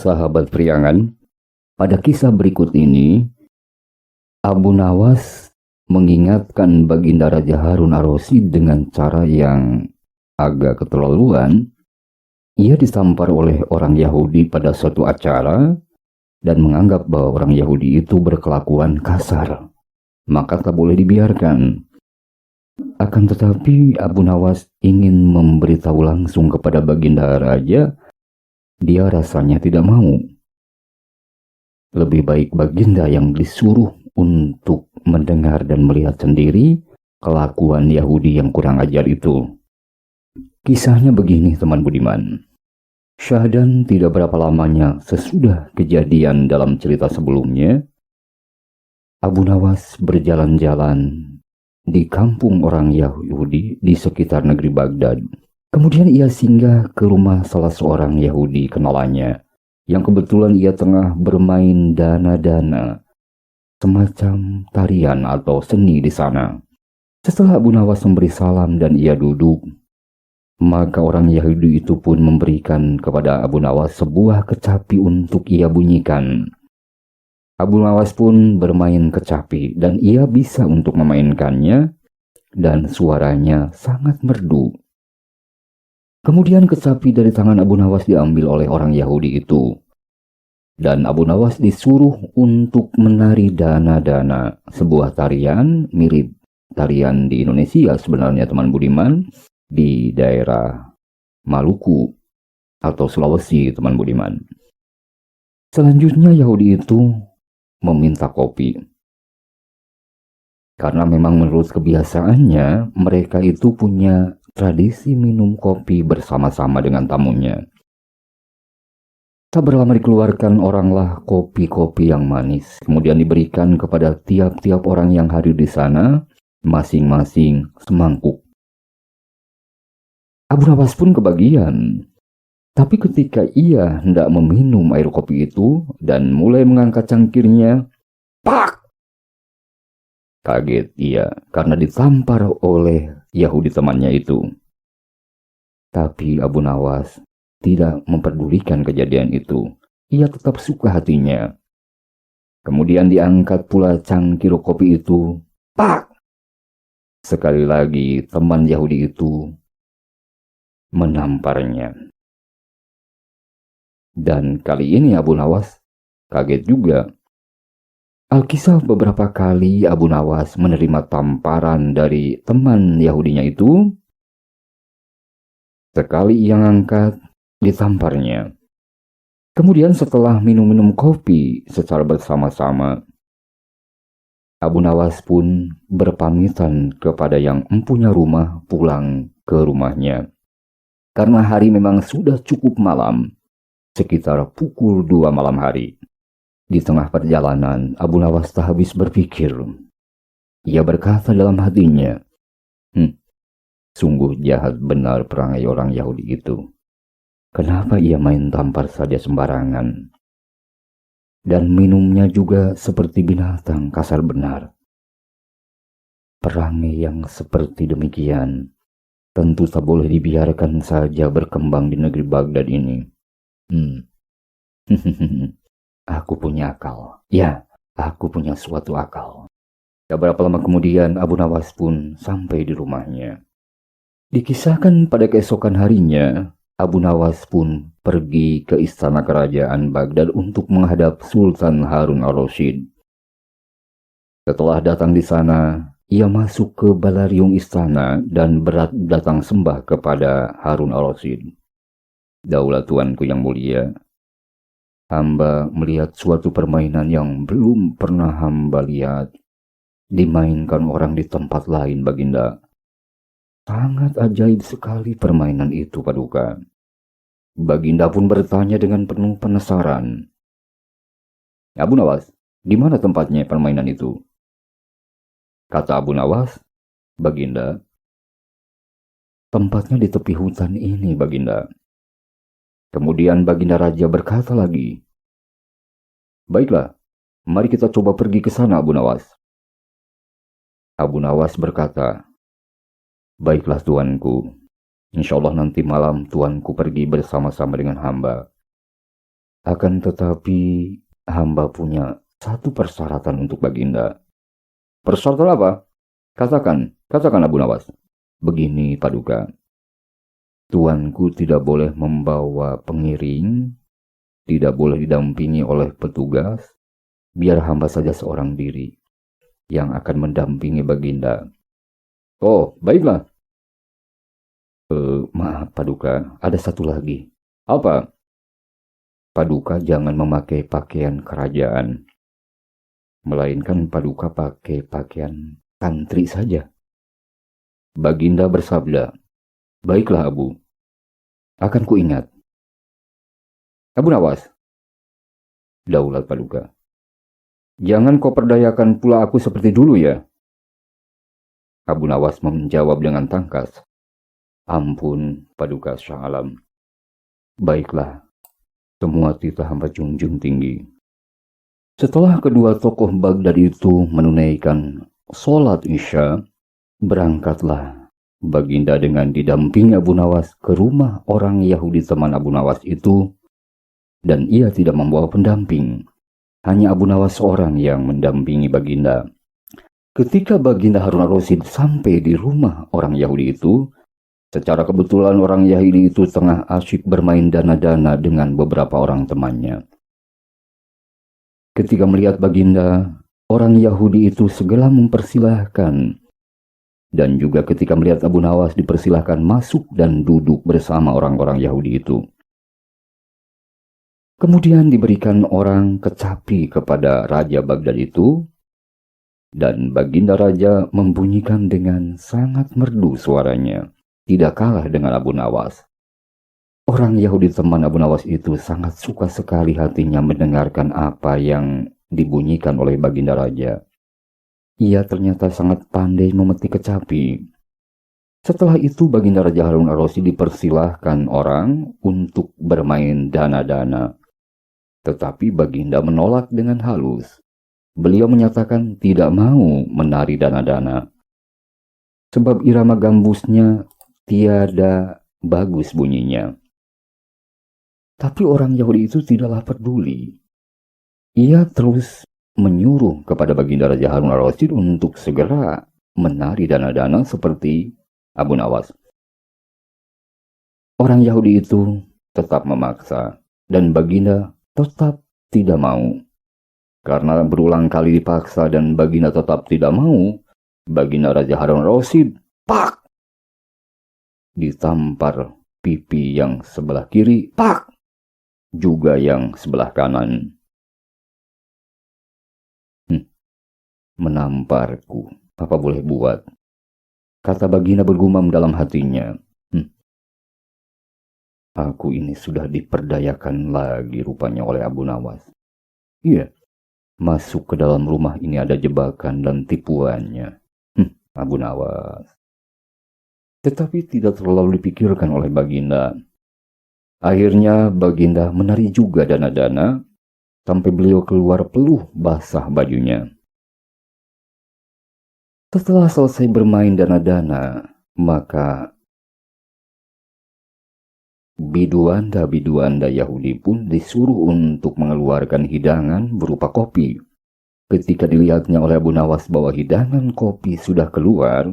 sahabat priangan, pada kisah berikut ini, Abu Nawas mengingatkan Baginda Raja Harun ar-Rasyid dengan cara yang agak keterlaluan. Ia disampar oleh orang Yahudi pada suatu acara dan menganggap bahwa orang Yahudi itu berkelakuan kasar, maka tak boleh dibiarkan. Akan tetapi Abu Nawas ingin memberitahu langsung kepada Baginda Raja. Dia rasanya tidak mau. Lebih baik Baginda yang disuruh untuk mendengar dan melihat sendiri kelakuan Yahudi yang kurang ajar itu. Kisahnya begini, teman budiman. Syahdan tidak berapa lamanya sesudah kejadian dalam cerita sebelumnya, Abu Nawas berjalan-jalan di kampung orang Yahudi di sekitar negeri Baghdad. Kemudian ia singgah ke rumah salah seorang Yahudi kenalannya, yang kebetulan ia tengah bermain dana-dana, semacam tarian atau seni di sana. Setelah Abu Nawas memberi salam dan ia duduk, maka orang Yahudi itu pun memberikan kepada Abu Nawas sebuah kecapi untuk ia bunyikan. Abu Nawas pun bermain kecapi dan ia bisa untuk memainkannya dan suaranya sangat merdu. Kemudian kecapi dari tangan Abu Nawas diambil oleh orang Yahudi itu. Dan Abu Nawas disuruh untuk menari dana-dana, sebuah tarian mirip tarian di Indonesia sebenarnya, teman budiman, di daerah Maluku atau Sulawesi, teman budiman. Selanjutnya Yahudi itu meminta kopi. Karena memang menurut kebiasaannya mereka itu punya tradisi minum kopi bersama-sama dengan tamunya. Tak berlama dikeluarkan oranglah kopi-kopi yang manis, kemudian diberikan kepada tiap-tiap orang yang hadir di sana, masing-masing semangkuk. Abu Nawas pun kebagian. Tapi ketika ia hendak meminum air kopi itu dan mulai mengangkat cangkirnya, pak! Kaget ia karena ditampar oleh Yahudi temannya itu. Tapi Abu Nawas tidak memperdulikan kejadian itu. Ia tetap suka hatinya. Kemudian diangkat pula cangkir kopi itu. Pak! Sekali lagi teman Yahudi itu menamparnya. Dan kali ini Abu Nawas kaget juga. Alkisah beberapa kali Abu Nawas menerima tamparan dari teman Yahudinya itu. Sekali ia ngangkat, ditamparnya. Kemudian setelah minum-minum kopi secara bersama-sama, Abu Nawas pun berpamitan kepada yang empunya rumah pulang ke rumahnya. Karena hari memang sudah cukup malam, sekitar pukul 2 malam hari. Di tengah perjalanan, Abu Nawas tak habis berpikir. Ia berkata dalam hatinya, sungguh jahat benar perangai orang Yahudi itu. Kenapa ia main tampar saja sembarangan? Dan minumnya juga seperti binatang, kasar benar. Perangai yang seperti demikian tentu tak boleh dibiarkan saja berkembang di negeri Baghdad ini. Aku punya akal. Ya, aku punya suatu akal. Tak berapa lama kemudian Abu Nawas pun sampai di rumahnya. Dikisahkan pada keesokan harinya, Abu Nawas pun pergi ke istana kerajaan Baghdad untuk menghadap Sultan Harun ar-Rasyid. Setelah datang di sana, ia masuk ke balarium istana dan datang sembah kepada Harun ar-Rasyid. Daulah tuanku yang mulia, hamba melihat suatu permainan yang belum pernah hamba lihat dimainkan orang di tempat lain, Baginda. Sangat ajaib sekali permainan itu, Paduka. Baginda pun bertanya dengan penuh penasaran. Abu Nawas, di mana tempatnya permainan itu? Kata Abu Nawas, Baginda, tempatnya di tepi hutan ini, Baginda. Kemudian Baginda Raja berkata lagi, baiklah, mari kita coba pergi ke sana, Abu Nawas. Abu Nawas berkata, baiklah tuanku, insya Allah nanti malam tuanku pergi bersama-sama dengan hamba. Akan tetapi hamba punya satu persyaratan untuk Baginda. Persyaratan apa? Katakan Abu Nawas. Begini Paduka, tuanku tidak boleh membawa pengiring, tidak boleh didampingi oleh petugas, biar hamba saja seorang diri yang akan mendampingi Baginda. Oh, baiklah. Maaf Paduka, ada satu lagi. Apa? Paduka jangan memakai pakaian kerajaan, melainkan Paduka pakai pakaian tantri saja. Baginda bersabda, baiklah Abu, akan kuingat. Abu Nawas, daulat Paduka, jangan kau perdayakan pula aku seperti dulu ya. Abu Nawas menjawab dengan tangkas, ampun Paduka Shah Alam. Baiklah, semua titah hamba junjung tinggi. Setelah kedua tokoh Baghdad itu menunaikan sholat Isya, berangkatlah Baginda dengan didampingi Abu Nawas ke rumah orang Yahudi teman Abu Nawas itu, dan ia tidak membawa pendamping. Hanya Abu Nawas seorang yang mendampingi Baginda. Ketika Baginda Harun ar-Rasyid sampai di rumah orang Yahudi itu, secara kebetulan orang Yahudi itu tengah asyik bermain dana-dana dengan beberapa orang temannya. Ketika melihat Baginda, orang Yahudi itu segera mempersilahkan. Dan juga ketika melihat Abu Nawas dipersilahkan masuk dan duduk bersama orang-orang Yahudi itu. Kemudian diberikan orang kecapi kepada Raja Baghdad itu, dan Baginda Raja membunyikan dengan sangat merdu suaranya, tidak kalah dengan Abu Nawas. Orang Yahudi teman Abu Nawas itu sangat suka sekali hatinya mendengarkan apa yang dibunyikan oleh Baginda Raja. Ia ternyata sangat pandai memetik kecapi. Setelah itu Baginda Raja Harun ar-Rasyid dipersilahkan orang untuk bermain dana-dana. Tetapi Baginda menolak dengan halus. Beliau menyatakan tidak mau menari dana-dana. Sebab irama gambusnya tiada bagus bunyinya. Tapi orang Yahudi itu tidaklah peduli. Ia terus menyuruh kepada Baginda Raja Harun ar-Rasyid untuk segera menari dana-dana seperti Abu Nawas. Orang Yahudi itu tetap memaksa, dan Baginda tetap tidak mau. Karena berulang kali dipaksa dan Baginda tetap tidak mau, Baginda Raja Harun ar-Rasyid, pak! Ditampar pipi yang sebelah kiri, pak! Juga yang sebelah kanan. Menamparku, apa boleh buat? Kata Baginda bergumam dalam hatinya. Aku ini sudah diperdayakan lagi rupanya oleh Abu Nawas. Iya, masuk ke dalam rumah ini ada jebakan dan tipuannya. Abu Nawas. Tetapi tidak terlalu dipikirkan oleh Baginda. Akhirnya Baginda menari juga dana-dana sampai beliau keluar peluh basah bajunya. Setelah selesai bermain dana-dana, maka biduanda Yahudi pun disuruh untuk mengeluarkan hidangan berupa kopi. Ketika dilihatnya oleh Abu Nawas bahwa hidangan kopi sudah keluar,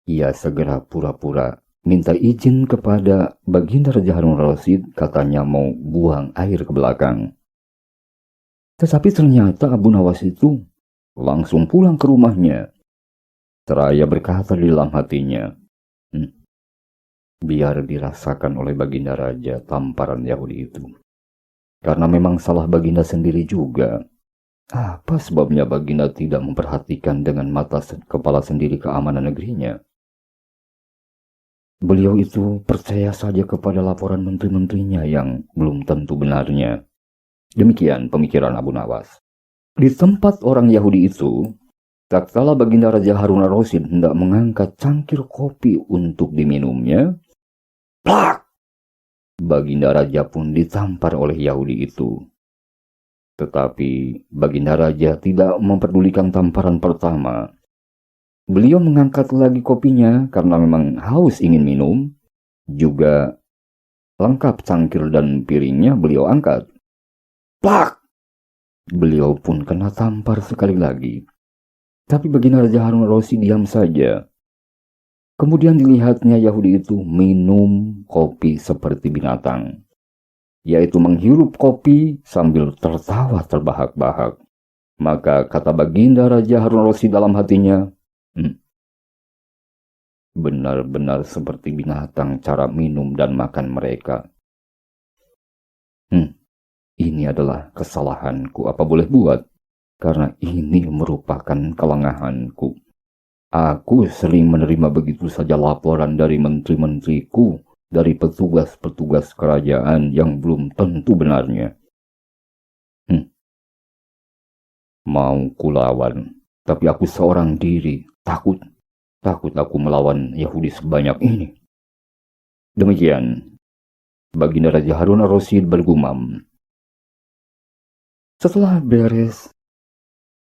ia segera pura-pura minta izin kepada Baginda Raja Harun ar-Rasyid, katanya mau buang air ke belakang. Tetapi ternyata Abu Nawas itu langsung pulang ke rumahnya. Seraya berkata di dalam hatinya, biar dirasakan oleh Baginda Raja tamparan Yahudi itu. Karena memang salah Baginda sendiri juga. Apa sebabnya Baginda tidak memperhatikan dengan mata kepala sendiri keamanan negerinya? Beliau itu percaya saja kepada laporan menteri-menterinya yang belum tentu benarnya. Demikian pemikiran Abu Nawas. Di tempat orang Yahudi itu, tatkala Baginda Raja Harun ar-Rasyid hendak mengangkat cangkir kopi untuk diminumnya, plak! Baginda Raja pun ditampar oleh Yahudi itu. Tetapi Baginda Raja tidak memperdulikan tamparan pertama. Beliau mengangkat lagi kopinya karena memang haus ingin minum. Juga lengkap cangkir dan piringnya beliau angkat. Plak! Beliau pun kena tampar sekali lagi. Tapi baginda Raja Harun Ar-Rasyid diam saja. Kemudian dilihatnya Yahudi itu minum kopi seperti binatang, yaitu menghirup kopi sambil tertawa terbahak-bahak. Maka kata baginda Raja Harun Ar-Rasyid dalam hatinya, benar-benar seperti binatang cara minum dan makan mereka. Ini adalah kesalahanku, apa boleh buat? Karena ini merupakan kelengahanku. Aku sering menerima begitu saja laporan dari menteri-menteriku, dari petugas-petugas kerajaan yang belum tentu benarnya. Mau kulawan, tapi aku seorang diri, takut aku melawan Yahudi sebanyak ini. Demikian, baginda Raja Harun Ar-Rasyid bergumam. Setelah beres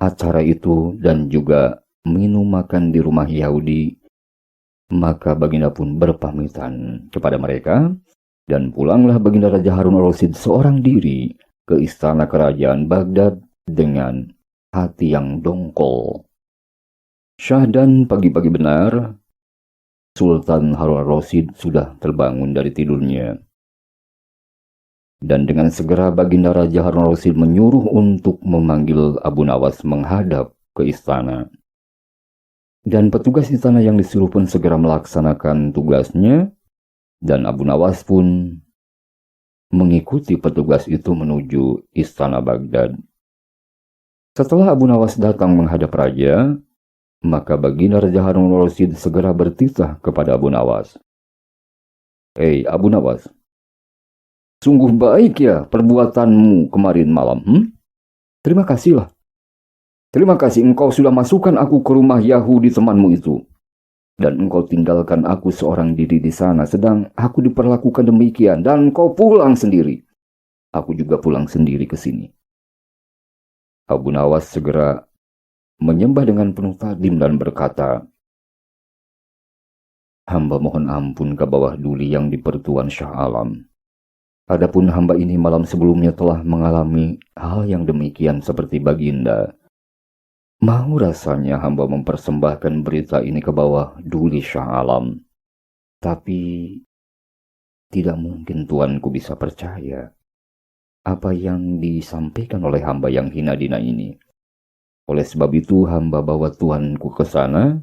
acara itu dan juga minum makan di rumah Yahudi, maka baginda pun berpamitan kepada mereka, dan pulanglah baginda Raja Harun Ar-Rasyid seorang diri ke istana kerajaan Baghdad dengan hati yang dongkol. Syahdan pagi-pagi benar, Sultan Harun Ar-Rasyid sudah terbangun dari tidurnya. Dan dengan segera baginda Raja Harun Ar-Rasyid menyuruh untuk memanggil Abu Nawas menghadap ke istana. Dan petugas istana yang disuruh pun segera melaksanakan tugasnya, dan Abu Nawas pun mengikuti petugas itu menuju istana Baghdad. Setelah Abu Nawas datang menghadap raja, maka baginda Raja Harun Ar-Rasyid segera bertitah kepada Abu Nawas. Hei Abu Nawas, sungguh baik ya perbuatanmu kemarin malam. Terima kasihlah. Terima kasih engkau sudah masukkan aku ke rumah Yahudi temanmu itu. Dan engkau tinggalkan aku seorang diri di sana, sedang aku diperlakukan demikian, dan engkau pulang sendiri. Aku juga pulang sendiri ke sini. Abu Nawas segera menyembah dengan penuh takdim dan berkata, hamba mohon ampun ke bawah duli yang dipertuan Syah Alam. Adapun hamba ini malam sebelumnya telah mengalami hal yang demikian seperti baginda. Mau rasanya hamba mempersembahkan berita ini ke bawah duli Syah Alam. Tapi tidak mungkin tuanku bisa percaya apa yang disampaikan oleh hamba yang hina dina ini. Oleh sebab itu hamba bawa tuanku ke sana,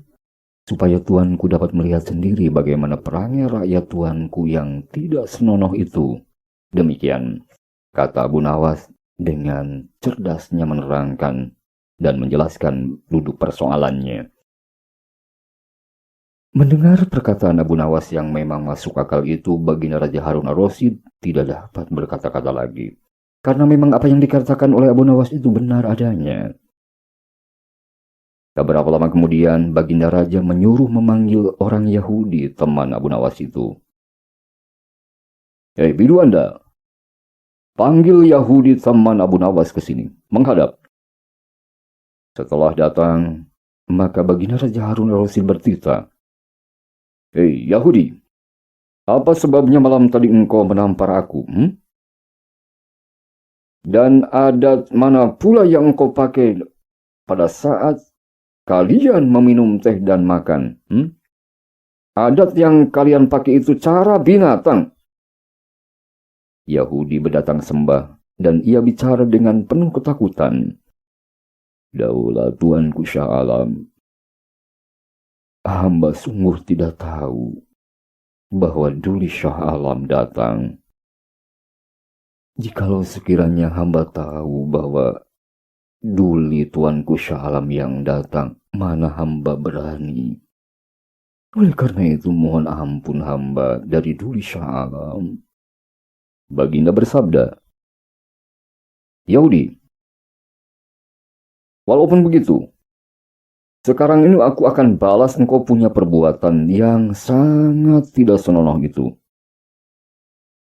supaya tuanku dapat melihat sendiri bagaimana perangnya rakyat tuanku yang tidak senonoh itu. Demikian kata Abu Nawas dengan cerdasnya menerangkan dan menjelaskan duduk persoalannya. Mendengar perkataan Abu Nawas yang memang masuk akal itu, baginda Raja Harun Ar-Rasyid tidak dapat berkata-kata lagi. Karena memang apa yang dikatakan oleh Abu Nawas itu benar adanya. Tak berapa lama kemudian, baginda Raja menyuruh memanggil orang Yahudi teman Abu Nawas itu. Hei bidu Anda, panggil Yahudi teman Abu Nawas ke sini, menghadap. Setelah datang, maka baginda Raja Harun Ar-Rasyid bertitah. Hei Yahudi, apa sebabnya malam tadi engkau menampar aku? Dan adat mana pula yang engkau pakai pada saat kalian meminum teh dan makan? Adat yang kalian pakai itu cara binatang. Yahudi berdatang sembah, dan ia bicara dengan penuh ketakutan. Daulah tuanku Syah Alam, hamba sungguh tidak tahu bahwa duli Syah Alam datang. Jikalau sekiranya hamba tahu bahwa duli tuanku Syah Alam yang datang, mana hamba berani. Oleh karena itu mohon ampun hamba dari duli Syah Alam. Baginda bersabda, Yahudi, walaupun begitu, sekarang ini aku akan balas engkau punya perbuatan yang sangat tidak senonoh itu.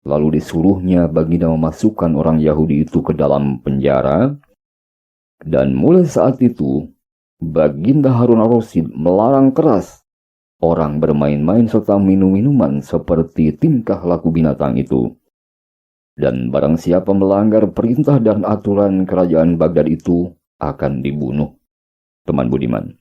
Lalu disuruhnya baginda memasukkan orang Yahudi itu ke dalam penjara. Dan mulai saat itu, baginda Harun Ar-Rasyid melarang keras orang bermain-main serta minum-minuman seperti tingkah laku binatang itu. Dan barang siapa melanggar perintah dan aturan kerajaan Baghdad itu akan dibunuh. Teman budiman,